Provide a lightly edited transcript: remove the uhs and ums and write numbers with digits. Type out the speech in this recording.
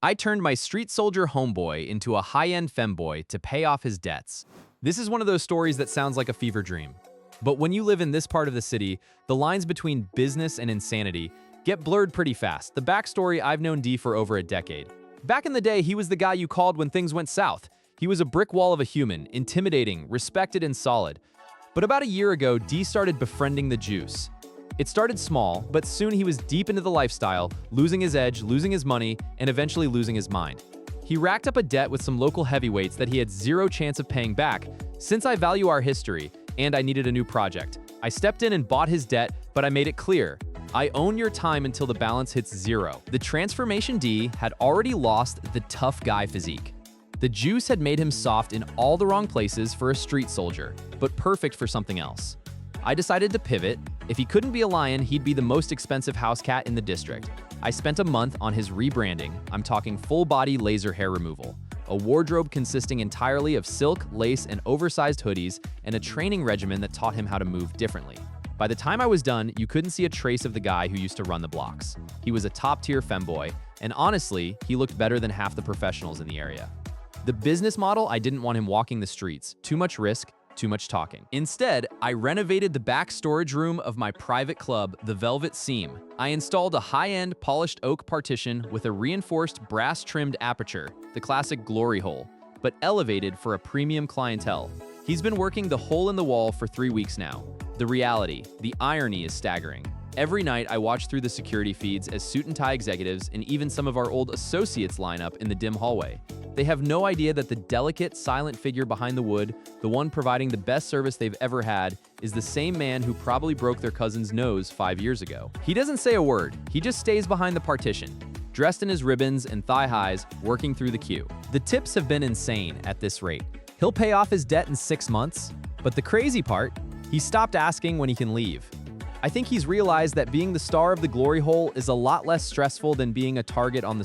I turned my street soldier homeboy into a high-end femboy to pay off his debts. This is one of those stories that sounds like a fever dream. But when you live in this part of the city, the lines between business and insanity get blurred pretty fast. The backstory: I've known D for over a decade. Back in the day, he was the guy you called when things went south. He was a brick wall of a human, intimidating, respected, and solid. But about a year ago, D started befriending the juice. It started small, but soon he was deep into the lifestyle, losing his edge, losing his money, and eventually losing his mind. He racked up a debt with some local heavyweights that he had zero chance of paying back. Since I value our history, and I needed a new project, I stepped in and bought his debt, but I made it clear: I own your time until the balance hits zero. The transformation D had already lost the tough guy physique. The juice had made him soft in all the wrong places for a street soldier, but perfect for something else. I decided to pivot. If he couldn't be a lion, he'd be the most expensive house cat in the district. I spent a month on his rebranding. I'm talking full-body laser hair removal, a wardrobe consisting entirely of silk, lace, and oversized hoodies, and a training regimen that taught him how to move differently. By the time I was done, you couldn't see a trace of the guy who used to run the blocks. He was a top-tier femboy, and honestly, he looked better than half the professionals in the area. The business model: I didn't want him walking the streets. Too much risk, too much talking. Instead, I renovated the back storage room of my private club, the Velvet Seam. I installed a high-end polished oak partition with a reinforced brass-trimmed aperture, the classic Gloryhole, but elevated for a premium clientele. He's been working the hole in the wall for 3 weeks now. The reality, the irony is staggering. Every night, I watch through the security feeds as suit-and-tie executives and even some of our old associates line up in the dim hallway. They have no idea that the delicate, silent figure behind the wood, the one providing the best service they've ever had, is the same man who probably broke their cousin's nose 5 years ago. He doesn't say a word. He just stays behind the partition, dressed in his ribbons and thigh highs, working through the queue. The tips have been insane at this rate. He'll pay off his debt in 6 months, but the crazy part: he stopped asking when he can leave. I think he's realized that being the star of the Gloryhole is a lot less stressful than being a target on the